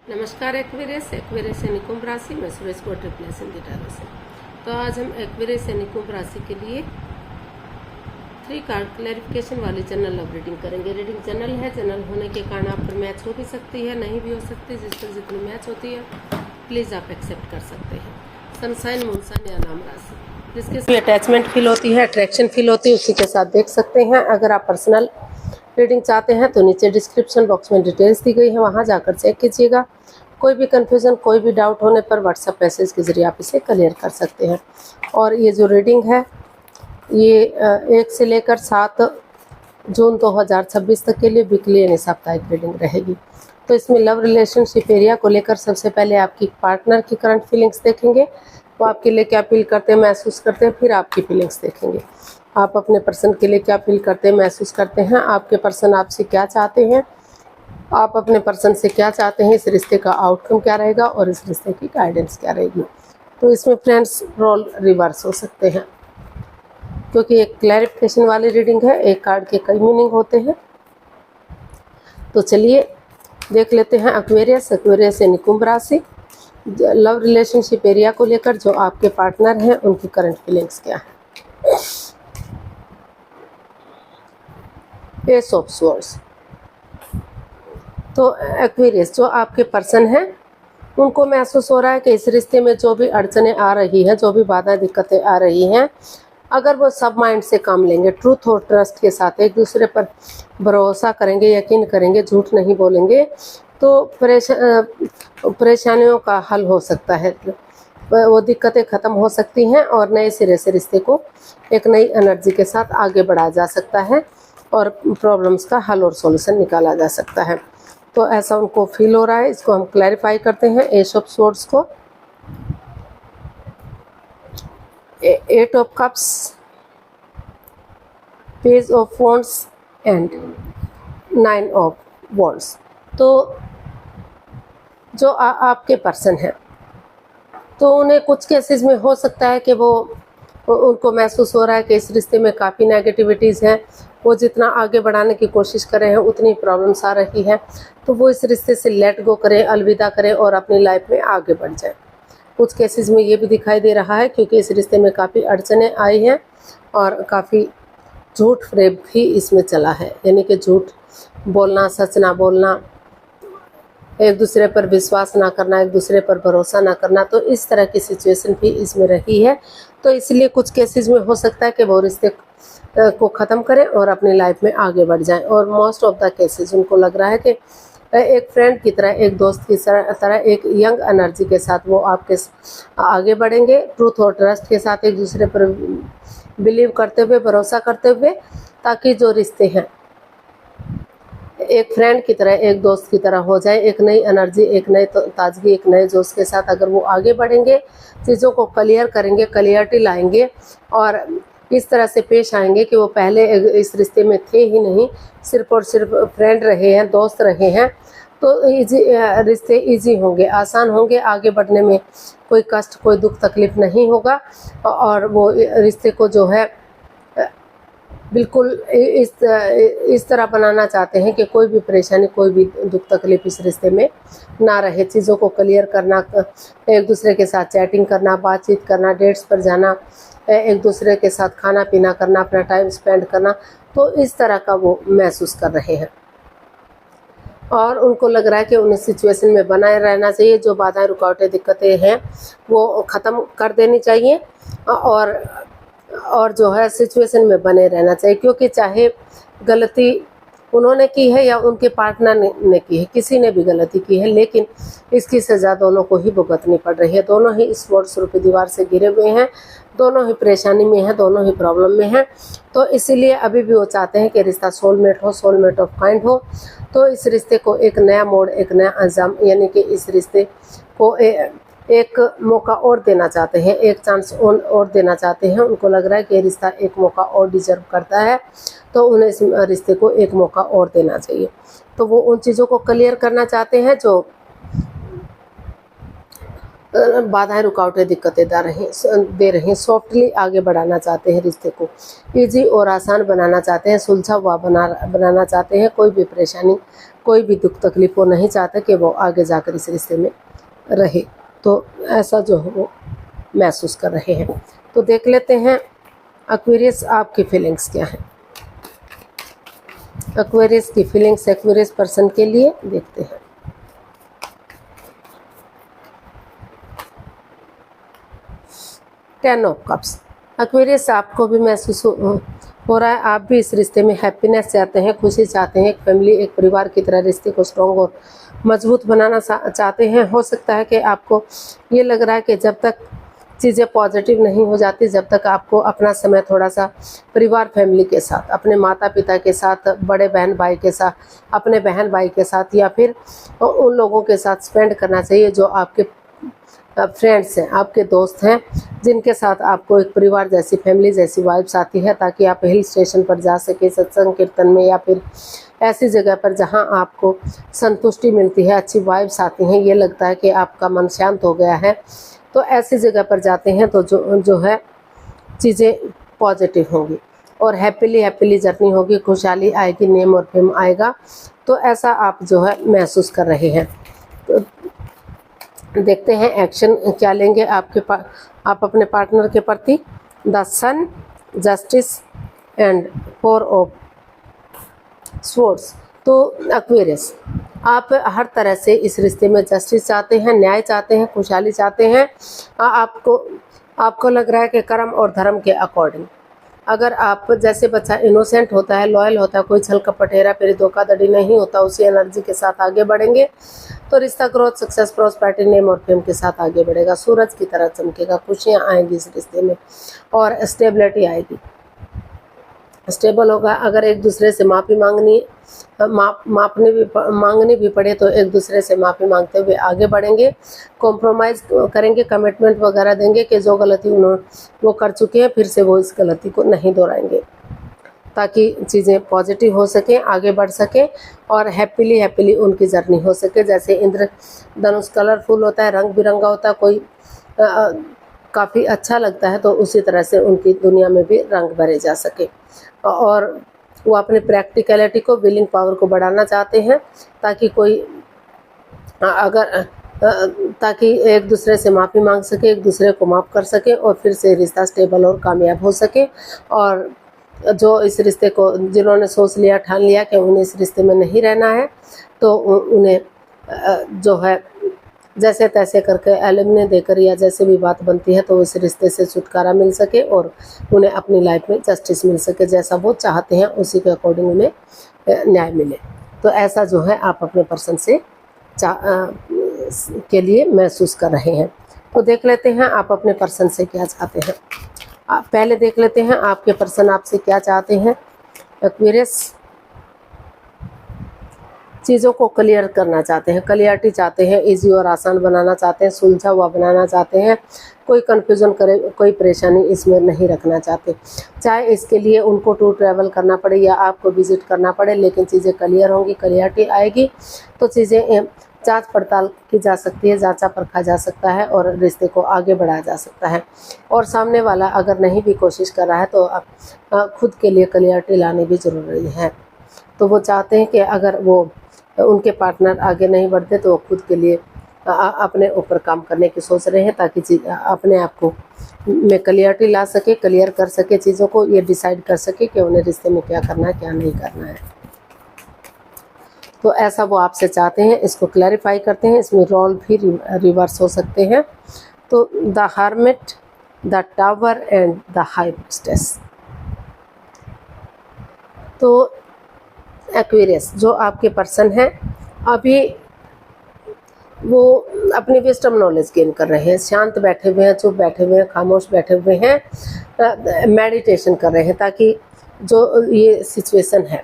नमस्कार एक्वेरियस यानी कुंभ राशि में सुरेश को ट्रिप्लेस हिंदी टैरो से। तो आज हम एक्वेरियस यानी कुंभ राशि के लिए 3 कार्ड क्लैरिफिकेशन वाली जनरल लव रीडिंग करेंगे। रीडिंग जनरल है, जनरल होने के कारण आप पर मैच हो भी सकती है, नहीं भी हो सकती। जिस पर जितनी मैच होती है प्लीज़ आप एक्सेप्ट कर सकते हैं। सनसाइन, मूनसाइन या नाम राशि, जिसके अटैचमेंट फील होती है, अट्रैक्शन फील होती है, उसी के साथ देख सकते हैं। अगर आप पर्सनल रीडिंग चाहते हैं तो नीचे डिस्क्रिप्शन बॉक्स में डिटेल्स दी गई है, वहां जाकर चेक कीजिएगा। कोई भी कन्फ्यूज़न, कोई भी डाउट होने पर व्हाट्सएप मैसेज के जरिए आप इसे क्लियर कर सकते हैं। और ये जो रीडिंग है ये 1 से लेकर 7 जून 2026 तक के लिए वीकली यानी साप्ताहिक रीडिंग रहेगी। तो इसमें लव रिलेशनशिप एरिया को लेकर सबसे पहले आपकी पार्टनर की करंट फीलिंग्स देखेंगे, वो आपके लिए क्या फील करते हैं, महसूस करते हैं। फिर आपकी फीलिंग्स देखेंगे, आप अपने पर्सन के लिए क्या फील करते हैं, महसूस करते हैं। आपके पर्सन आपसे क्या चाहते हैं, आप अपने पर्सन से क्या चाहते हैं, इस रिश्ते का आउटकम क्या रहेगा और इस रिश्ते की गाइडेंस क्या रहेगी। तो इसमें फ्रेंड्स रोल रिवर्स हो सकते हैं, क्योंकि एक क्लैरिफिकेशन वाली रीडिंग है, एक कार्ड के कई मीनिंग होते हैं। तो चलिए देख लेते हैं एक्वेरियस यानी कुंभ राशि, लव रिलेशनशिप एरिया को लेकर जो आपके पार्टनर हैं उनकी करंट फीलिंग्स क्या है। S of swords. तो एक्वेरियस जो आपके पर्सन हैं उनको महसूस हो रहा है कि इस रिश्ते में जो भी अड़चनें आ रही हैं, जो भी बाधा दिक्कतें आ रही हैं, अगर वो सब माइंड से काम लेंगे, ट्रूथ और ट्रस्ट के साथ एक दूसरे पर भरोसा करेंगे, यकीन करेंगे, झूठ नहीं बोलेंगे, तो परेशानियों का हल हो सकता है। वो दिक्कतें ख़त्म हो सकती हैं और नए सिरे से रिश्ते को एक नई एनर्जी के साथ आगे बढ़ाया जा सकता है और प्रॉब्लम्स का हल और सॉल्यूशन निकाला जा सकता है। तो ऐसा उनको फील हो रहा है। इसको हम क्लैरिफाई करते हैं। एस ऑफ स्वॉर्ड्स को 8 of cups, page of wands and 9 of wands. तो जो आपके पर्सन हैं तो उन्हें कुछ केसेस में हो सकता है कि उनको महसूस हो रहा है कि इस रिश्ते में काफ़ी नेगेटिविटीज़ हैं, वो जितना आगे बढ़ाने की कोशिश कर रहे हैं उतनी प्रॉब्लम्स आ रही हैं। तो वो इस रिश्ते से लेट गो करें, अलविदा करें और अपनी लाइफ में आगे बढ़ जाएं। कुछ केसेस में ये भी दिखाई दे रहा है क्योंकि इस रिश्ते में काफ़ी अड़चनें आई हैं और काफ़ी झूठ फ्रेब भी इसमें चला है, यानी कि झूठ बोलना, सच ना बोलना, एक दूसरे पर विश्वास ना करना, एक दूसरे पर भरोसा ना करना। तो इस तरह की सिचुएशन भी इसमें रही है। तो इसलिए कुछ केसेस में हो सकता है कि वो रिश्ते को ख़त्म करें और अपनी लाइफ में आगे बढ़ जाएं। और मोस्ट ऑफ द केसेस उनको लग रहा है कि एक फ्रेंड की तरह, एक दोस्त की तरह, एक यंग एनर्जी के साथ वो आपके आगे बढ़ेंगे, ट्रूथ और ट्रस्ट के साथ, एक दूसरे पर बिलीव करते हुए, भरोसा करते हुए, ताकि जो रिश्ते हैं एक फ्रेंड की तरह, एक दोस्त की तरह हो जाए। एक नई एनर्जी, एक नई ताजगी, एक नए जोश के साथ अगर वो आगे बढ़ेंगे, चीज़ों को क्लियर करेंगे, क्लियरिटी लाएंगे और इस तरह से पेश आएंगे कि वो पहले इस रिश्ते में थे ही नहीं, सिर्फ और सिर्फ फ्रेंड रहे हैं, दोस्त रहे हैं। तो रिश्ते इजी होंगे, आसान होंगे, आगे बढ़ने में कोई कष्ट, कोई दुख तकलीफ नहीं होगा और वो रिश्ते को जो है बिल्कुल इस तरह बनाना चाहते हैं कि कोई भी परेशानी, कोई भी दुख तकलीफ इस रिश्ते में ना रहे। चीज़ों को क्लियर करना, एक दूसरे के साथ चैटिंग करना, बातचीत करना, डेट्स पर जाना, एक दूसरे के साथ खाना पीना करना, अपना टाइम स्पेंड करना, तो इस तरह का वो महसूस कर रहे हैं। और उनको लग रहा है कि उन्हें सिचुएशन में बनाए रहना चाहिए, जो बाधाएं, रुकावटें, दिक्कतें हैं वो ख़त्म कर देनी चाहिए और जो है सिचुएशन में बने रहना चाहिए। क्योंकि चाहे गलती उन्होंने की है या उनके पार्टनर ने की है, किसी ने भी गलती की है, लेकिन इसकी सज़ा दोनों को ही भुगतनी पड़ रही है। दोनों ही इस स्वॉर्ड्स रूपी दीवार से घिरे हुए हैं, दोनों ही परेशानी में हैं, दोनों ही प्रॉब्लम में हैं। तो इसीलिए अभी भी वो चाहते हैं कि रिश्ता सोलमेट हो, सोलमेट ऑफ काइंड हो। तो इस रिश्ते को एक नया मोड़, एक नया अंजाम, यानी कि इस रिश्ते को एक मौका और देना चाहते हैं, एक चांस और देना चाहते हैं। उनको लग रहा है कि रिश्ता एक मौका और डिजर्व करता है, तो उन्हें इस रिश्ते को एक मौका और देना चाहिए। तो वो उन चीज़ों को क्लियर करना चाहते हैं जो बाधाएं रुकावटें दिक्कतें दे रही हैं। सॉफ्टली आगे बढ़ाना चाहते हैं रिश्ते को, ईजी और आसान बनाना चाहते हैं, सुलझा हुआ बनाना चाहते हैं। कोई भी परेशानी, कोई भी दुख तकलीफ वो नहीं चाहते कि वो आगे जाकर इस रिश्ते में रहे। तो ऐसा जो है वो महसूस कर रहे हैं। तो देख लेते हैं एक्वेरियस आपकी फीलिंग्स क्या है। एक्वेरियस की फीलिंग्स एक्वेरियस पर्सन के लिए देखते हैं। Ten of cups. एक्वेरियस आपको भी महसूस हो रहा है, आप भी इस रिश्ते में हैप्पीनेस चाहते हैं, खुशी चाहते हैं, एक फैमिली, एक परिवार की तरह रिश्ते को स्ट्रॉन्ग और मजबूत बनाना चाहते हैं। हो सकता है कि आपको ये लग रहा है कि जब तक चीज़ें पॉजिटिव नहीं हो जाती, जब तक आपको अपना समय थोड़ा सा परिवार फैमिली के साथ, अपने माता पिता के साथ, बड़े बहन भाई के साथ, अपने बहन भाई के साथ या फिर उन लोगों के साथ स्पेंड करना चाहिए जो आपके फ्रेंड्स हैं, आपके दोस्त हैं, जिनके साथ आपको एक परिवार जैसी, फैमिली जैसी वाइब्स आती है, ताकि आप हिल स्टेशन पर जा सके, सत्संग कीर्तन में या फिर ऐसी जगह पर जहां आपको संतुष्टि मिलती है, अच्छी वाइब्स आती हैं, ये लगता है कि आपका मन शांत हो गया है। तो ऐसी जगह पर जाते हैं तो जो है चीज़ें पॉजिटिव होंगी और हैप्पीली जर्नी होगी, खुशहाली आएगी, नेम और फेम आएगा। तो ऐसा आप जो है महसूस कर रहे हैं। तो देखते हैं एक्शन क्या लेंगे आप अपने पार्टनर के प्रति। The sun, justice and 4 of swords. तो एक्वेरियस, आप हर तरह से इस रिश्ते में जस्टिस चाहते हैं, न्याय चाहते हैं, खुशहाली चाहते हैं। आपको लग रहा है कि कर्म और धर्म के अकॉर्डिंग, अगर आप जैसे बच्चा इनोसेंट होता है, लॉयल होता है, कोई छल कपट हेरा फेरी धोखाधड़ी नहीं होता, उसी एनर्जी के साथ आगे बढ़ेंगे तो रिश्ता ग्रोथ, सक्सेस, प्रॉस्पेरिटी, नेम और फेम के साथ आगे बढ़ेगा। सूरज की तरह चमकेगा, खुशियाँ आएंगी इस रिश्ते में और स्टेबिलिटी आएगी, स्टेबल होगा। अगर एक दूसरे से माफ़ी मांगनी भी पड़े तो एक दूसरे से माफ़ी मांगते हुए आगे बढ़ेंगे। कॉम्प्रोमाइज़ करेंगे, कमिटमेंट वगैरह देंगे कि जो गलती वो कर चुके हैं फिर से वो इस गलती को नहीं दोहराएंगे, ताकि चीज़ें पॉजिटिव हो सकें, आगे बढ़ सकें और हैप्पीली उनकी जर्नी हो सके। जैसे इंद्रधनुष कलरफुल होता है, रंग बिरंगा होता है, कोई काफ़ी अच्छा लगता है, तो उसी तरह से उनकी दुनिया में भी रंग भरे जा सके। और वो अपने प्रैक्टिकलिटी को, विलिंग पावर को बढ़ाना चाहते हैं, ताकि एक दूसरे से माफ़ी मांग सके, एक दूसरे को माफ़ कर सके और फिर से रिश्ता स्टेबल और कामयाब हो सके। और जो इस रिश्ते को, जिन्होंने सोच लिया, ठान लिया कि उन्हें इस रिश्ते में नहीं रहना है, तो उन्हें जो है जैसे तैसे करके एलिमिनेट देकर या जैसे भी बात बनती है तो इस रिश्ते से छुटकारा मिल सके और उन्हें अपनी लाइफ में जस्टिस मिल सके, जैसा वो चाहते हैं उसी के अकॉर्डिंग उन्हें न्याय मिले। तो ऐसा जो है आप अपने पर्सन से के लिए महसूस कर रहे हैं। तो देख लेते हैं आप अपने पर्सन से क्या चाहते हैं। पहले देख लेते हैं आपके पर्सन आपसे क्या चाहते हैं। एक्वेरियस चीज़ों को क्लियर करना चाहते हैं, क्लियरिटी चाहते हैं, इजी और आसान बनाना चाहते हैं, सुलझा हुआ बनाना चाहते हैं, कोई कन्फ्यूज़न करे, कोई परेशानी इसमें नहीं रखना चाहते। चाहे इसके लिए उनको टूर ट्रैवल करना पड़े या आपको विज़िट करना पड़े, लेकिन चीज़ें क्लियर होंगी, क्लियरिटी आएगी तो चीज़ें जांच पड़ताल की जा सकती है, जांचा परखा जा सकता है और रिश्ते को आगे बढ़ाया जा सकता है। और सामने वाला अगर नहीं भी कोशिश कर रहा है तो आप खुद के लिए क्लियरिटी लानी भी ज़रूरी है। तो वो चाहते हैं कि अगर वो उनके पार्टनर आगे नहीं बढ़ते तो वो खुद के लिए अपने ऊपर काम करने की सोच रहे हैं, ताकि अपने आप को में क्लियरिटी ला सके, क्लियर कर सके चीज़ों को, ये डिसाइड कर सके कि उन्हें रिश्ते में क्या करना है, क्या नहीं करना है। तो ऐसा वो आपसे चाहते हैं, इसको क्लैरिफाई करते हैं। इसमें रोल भी रिवर्स हो सकते हैं। तो the hermit, the tower and the high priestess. तो एक्वेरियस जो आपके पर्सन हैं, अभी वो अपनी विजडम नॉलेज गेन कर रहे हैं, शांत बैठे हुए हैं, चुप बैठे हुए हैं, खामोश बैठे हुए हैं, मेडिटेशन कर रहे हैं, ताकि जो ये सिचुएशन है,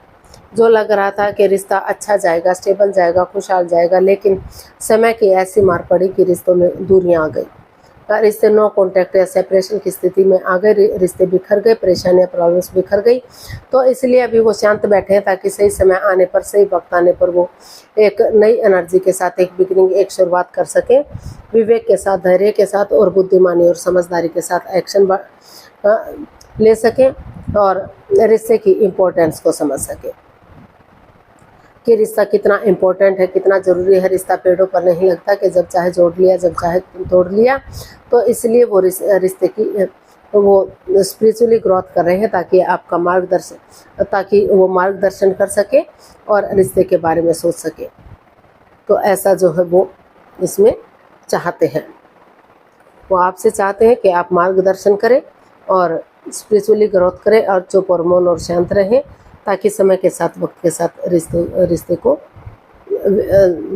जो लग रहा था कि रिश्ता अच्छा जाएगा, स्टेबल जाएगा, खुशहाल जाएगा, लेकिन समय की ऐसी मार पड़ी कि रिश्तों में दूरियां आ गई। रिश्ते नो कांटेक्ट या सेपरेशन की स्थिति में आ गए, रिश्ते बिखर गए, परेशानियां प्रॉब्लम्स बिखर गई। तो इसलिए अभी वो शांत बैठे हैं ताकि सही समय आने पर, सही वक्त आने पर वो एक नई एनर्जी के साथ एक बिगिनिंग, एक शुरुआत कर सके, विवेक के साथ, धैर्य के साथ और बुद्धिमानी और समझदारी के साथ एक्शन ले सके और रिश्ते की इम्पोर्टेंस को समझ सके कि रिश्ता कितना इम्पोर्टेंट है, कितना ज़रूरी है। रिश्ता पेड़ों पर नहीं लगता कि जब चाहे जोड़ लिया, जब चाहे तोड़ लिया। तो इसलिए वो रिश्ते की वो स्पिरिचुअली ग्रोथ कर रहे हैं ताकि आपका ताकि वो मार्गदर्शन कर सके और रिश्ते के बारे में सोच सके। तो ऐसा जो है वो इसमें चाहते हैं, वो आपसे चाहते हैं कि आप मार्गदर्शन करें और स्पिरिचुअली ग्रोथ करें और चुप और मौन और शांत रहें ताकि समय के साथ, वक्त के साथ रिश्ते को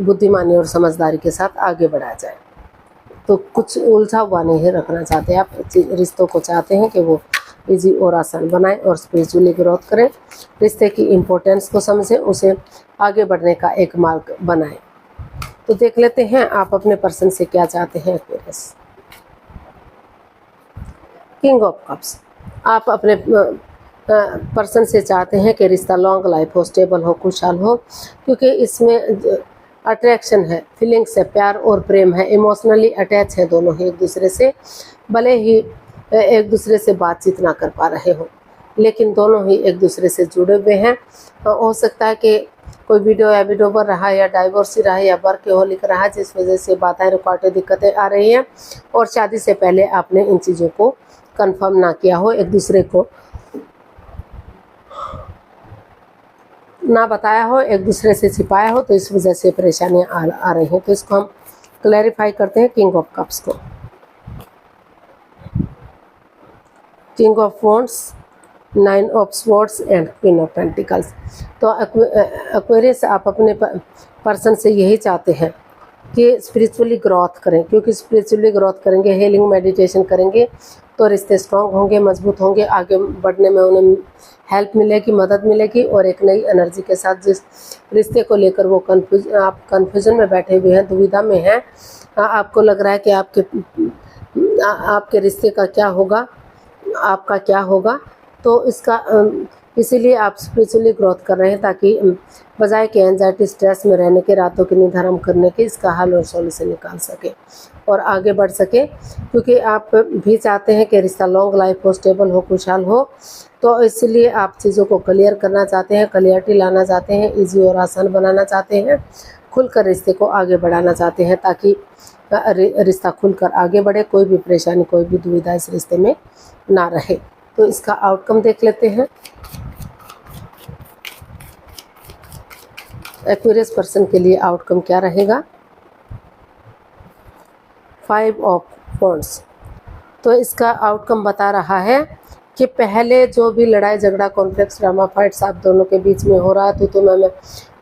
बुद्धिमानी और समझदारी के साथ आगे बढ़ाया जाए। तो कुछ उलझा हुआ नहीं रखना चाहते आप, रिश्तों को चाहते हैं कि वो इजी और आसान बनाएं और स्पिरिचुअली ग्रोथ करें, रिश्ते की इम्पोर्टेंस को समझें, उसे आगे बढ़ने का एक मार्ग बनाएं। तो देख लेते हैं आप अपने पर्सन से क्या चाहते हैं। एक्वेरियस, किंग ऑफ कप्स, आप अपने पर्सन से चाहते हैं कि रिश्ता लॉन्ग लाइफ हो, स्टेबल हो, खुशहाल हो, क्योंकि इसमें अट्रैक्शन है, फीलिंग्स है, प्यार और प्रेम है, इमोशनली अटैच है दोनों ही एक दूसरे से। भले ही एक दूसरे से बातचीत ना कर पा रहे हो, लेकिन दोनों ही एक दूसरे से जुड़े हुए हैं। हो सकता है कि कोई वीडियो या वीडियो बन रहा है या डाइवोर्स रहा है या वर्कहोलिक रहा है, जिस वजह से बाधाएं, रुकावटें, दिक्कतें आ रही हैं और शादी से पहले आपने इन चीज़ों को कंफर्म ना किया हो, एक दूसरे को ना बताया हो, एक दूसरे से छिपाया हो, तो इस वजह से परेशानियां आ रही हैं। तो इसको हम क्लैरिफाई करते हैं किंग ऑफ कप्स को। King of wands, 9 of swords and queen of pentacles. तो एक्वेरियस, आप अपने पर्सन से यही चाहते हैं कि स्पिरिचुअली ग्रोथ करें, क्योंकि स्पिरिचुअली ग्रोथ करेंगे, हीलिंग मेडिटेशन करेंगे तो रिश्ते स्ट्रॉन्ग होंगे, मजबूत होंगे, आगे बढ़ने में उन्हें हेल्प मिलेगी, मदद मिलेगी और एक नई एनर्जी के साथ जिस रिश्ते को लेकर वो आप कन्फ्यूजन में बैठे हुए हैं, दुविधा में हैं, आपको लग रहा है कि आपके रिश्ते का क्या होगा, आपका क्या होगा, तो इसीलिए आप स्पिरिचुअली ग्रोथ कर रहे हैं ताकि बजाय के एंजाइटी, स्ट्रेस में रहने के, रातों की नींद हराम करने के, इसका हल और सॉल्यूशन निकाल सके और आगे बढ़ सके। क्योंकि आप भी चाहते हैं कि रिश्ता लॉन्ग लाइफ हो, स्टेबल हो, खुशहाल हो। तो इसलिए आप चीज़ों को क्लियर करना चाहते हैं, क्लियरिटी लाना चाहते हैं, इजी और आसान बनाना चाहते हैं, खुलकर रिश्ते को आगे बढ़ाना चाहते हैं ताकि रिश्ता खुलकर आगे बढ़े, कोई भी परेशानी, कोई भी दुविधा इस रिश्ते में ना रहे। तो इसका आउटकम देख लेते हैं। एक्वेरियस पर्सन के लिए आउटकम क्या रहेगा। 5 ऑफ वॉन्ड्स। तो इसका आउटकम बता रहा है कि पहले जो भी लड़ाई झगड़ा, कॉन्फ्लिक्ट, ड्रामा, फाइट्स आप दोनों के बीच में हो रहा है, तो में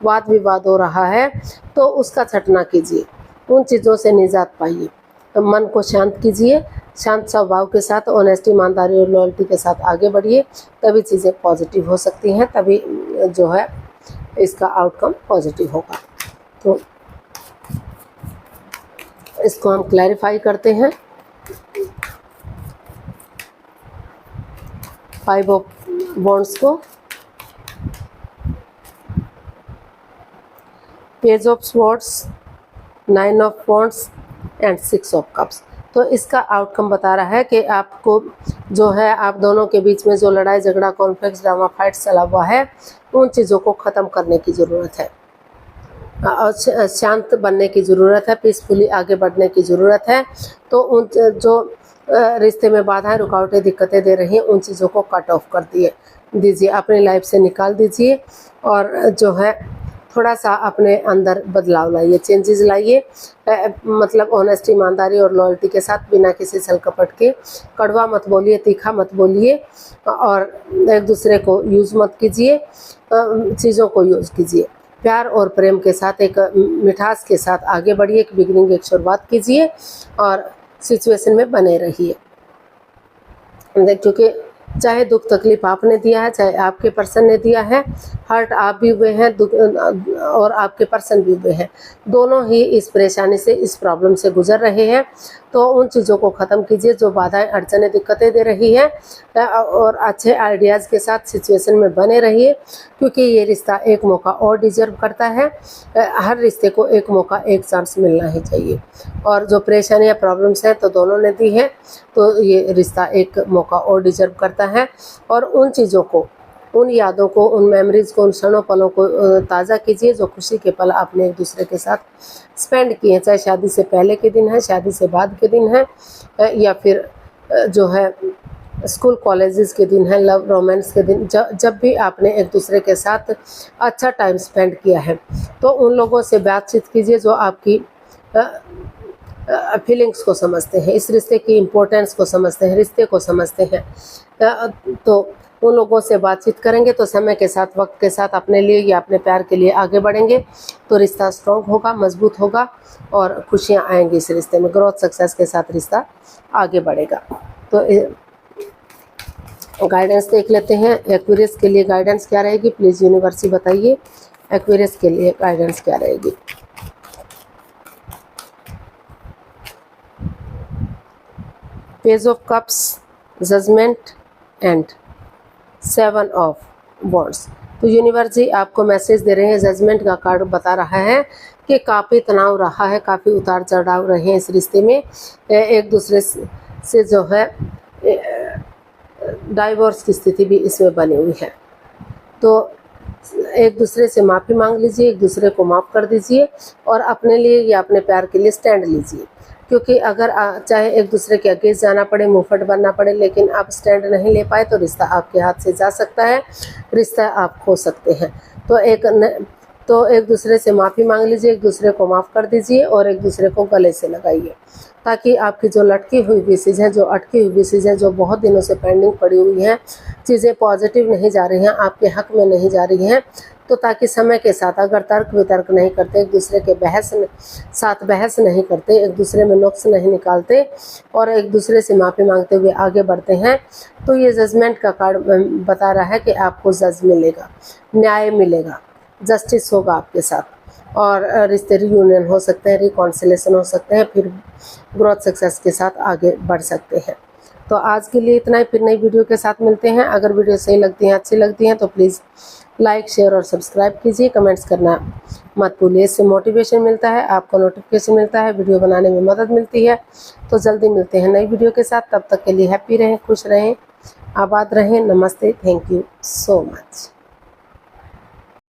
वाद विवाद हो रहा है, तो उसका छटना कीजिए, उन चीज़ों से निजात पाइए, मन को शांत कीजिए, शांत स्वभाव के साथ, ऑनेस्टी, ईमानदारी और लॉयल्टी के साथ आगे बढ़िए, तभी चीज़ें पॉजिटिव हो सकती हैं, तभी जो है इसका आउटकम पॉजिटिव होगा। तो इसको हम क्लैरिफाई करते हैं। 5 ऑफ वॉन्ड्स को, page of swords, 9 of wands and 6 of cups. तो इसका आउटकम बता रहा है कि आपको जो है, आप दोनों के बीच में जो लड़ाई झगड़ा, कॉन्फ्लिक्ट, ड्रामा, फाइट चला हुआ है, उन चीज़ों को ख़त्म करने की ज़रूरत है और शांत बनने की ज़रूरत है, पीसफुली आगे बढ़ने की ज़रूरत है। तो उन जो रिश्ते में बाधाएं, रुकावटें, दिक्कतें दे रही हैं, उन चीज़ों को कट ऑफ कर दीजिए, अपनी लाइफ से निकाल दीजिए और जो है थोड़ा सा अपने अंदर बदलाव लाइए, चेंजेस लाइए, मतलब ऑनेस्टी, ईमानदारी और लॉयल्टी के साथ, बिना किसी छल कपट के। कड़वा मत बोलिए, तीखा मत बोलिए और एक दूसरे को यूज़ मत कीजिए, चीज़ों को यूज़ कीजिए, प्यार और प्रेम के साथ, एक मिठास के साथ आगे बढ़िए, एक बिगिनिंग, एक शुरुआत कीजिए और सिचुएशन में बने रहिए। क्योंकि चाहे दुख तकलीफ आपने दिया है, चाहे आपके पर्सन ने दिया है, हर्ट आप भी हुए हैं, दुख और आपके पर्सन भी हुए हैं, दोनों ही इस परेशानी से, इस प्रॉब्लम से गुजर रहे हैं तो उन चीज़ों को ख़त्म कीजिए जो बाधाएं अड़चनें दिक्कतें दे रही है, और अच्छे आइडियाज़ के साथ सिचुएशन में बने रहिए, क्योंकि ये रिश्ता एक मौका और डिजर्व करता है। हर रिश्ते को एक मौका, एक चांस मिलना ही चाहिए। और जो परेशानियाँ प्रॉब्लम्स हैं तो दोनों ने दी है, तो ये रिश्ता एक मौका और डिजर्व करता है। और उन चीज़ों को, उन यादों को, उन मेमोरीज़ को, उन क्षणों पलों को ताज़ा कीजिए जो खुशी के पल आपने एक दूसरे के साथ स्पेंड किए हैं, चाहे शादी से पहले के दिन है, शादी से बाद के दिन है, या फिर जो है स्कूल कॉलेजेस के दिन है, लव रोमांस के दिन, जब भी आपने एक दूसरे के साथ अच्छा टाइम स्पेंड किया है, तो उन लोगों से बातचीत कीजिए जो आपकी फीलिंग्स को समझते हैं, इस रिश्ते की इम्पोर्टेंस को समझते हैं, रिश्ते को समझते हैं। तो उन लोगों से बातचीत करेंगे तो समय के साथ, वक्त के साथ अपने लिए या अपने प्यार के लिए आगे बढ़ेंगे, तो रिश्ता स्ट्रॉन्ग होगा, मजबूत होगा और खुशियाँ आएंगी इस रिश्ते में। ग्रोथ सक्सेस के साथ रिश्ता आगे बढ़ेगा। तो गाइडेंस देख लेते हैं। एक्वेरियस के लिए गाइडेंस क्या रहेगी, प्लीज़ यूनिवर्स बताइए एक्वेरियस के लिए गाइडेंस क्या रहेगी। Page of cups, judgement and 7 of wands. तो यूनिवर्स जी आपको मैसेज दे रहे हैं, जजमेंट का कार्ड बता रहा है कि काफ़ी तनाव रहा है, काफ़ी उतार चढ़ाव रहे हैं इस रिश्ते में। एक दूसरे से जो है डाइवोर्स की स्थिति भी इसमें बनी हुई है। तो एक दूसरे से माफ़ी मांग लीजिए, एक दूसरे को माफ़ कर दीजिए और अपने लिए या अपने प्यार के लिए स्टैंड लीजिए। क्योंकि अगर चाहे एक दूसरे के अगेंस्ट जाना पड़े, मुंहफट बनना पड़े, लेकिन आप स्टैंड नहीं ले पाए तो रिश्ता आपके हाथ से जा सकता है, रिश्ता आप खो सकते हैं। तो एक दूसरे से माफ़ी मांग लीजिए, एक दूसरे को माफ़ कर दीजिए और एक दूसरे को गले से लगाइए, ताकि आपकी जो लटकी हुई विशेष हैं, जो अटकी हुई विशेष हैं, जो बहुत दिनों से पेंडिंग पड़ी हुई हैं, चीज़ें पॉजिटिव नहीं जा रही हैं, आपके हक में नहीं जा रही हैं, तो ताकि समय के साथ अगर तर्क वितर्क नहीं करते, एक दूसरे के साथ बहस नहीं करते, एक दूसरे में नुक्स नहीं निकालते और एक दूसरे से माफ़ी मांगते हुए आगे बढ़ते हैं, तो ये जजमेंट का कार्ड बता रहा है कि आपको जज मिलेगा, न्याय मिलेगा, जस्टिस होगा आपके साथ और रिश्ते रियूनियन हो सकते हैं, रिकॉन्सिलेशन हो सकते हैं, फिर ग्रोथ सक्सेस के साथ आगे बढ़ सकते हैं। तो आज के लिए इतना ही, फिर नई वीडियो के साथ मिलते हैं। अगर वीडियो सही लगती है, अच्छी लगती हैं तो प्लीज़ लाइक, शेयर और सब्सक्राइब कीजिए, कमेंट्स करना मत भूलिए, इससे मोटिवेशन मिलता है, आपको नोटिफिकेशन मिलता है, वीडियो बनाने में मदद मिलती है। तो जल्दी मिलते हैं नई वीडियो के साथ, तब तक के लिए हैप्पी रहें, खुश रहें, आबाद रहें। नमस्ते, थैंक यू सो मच।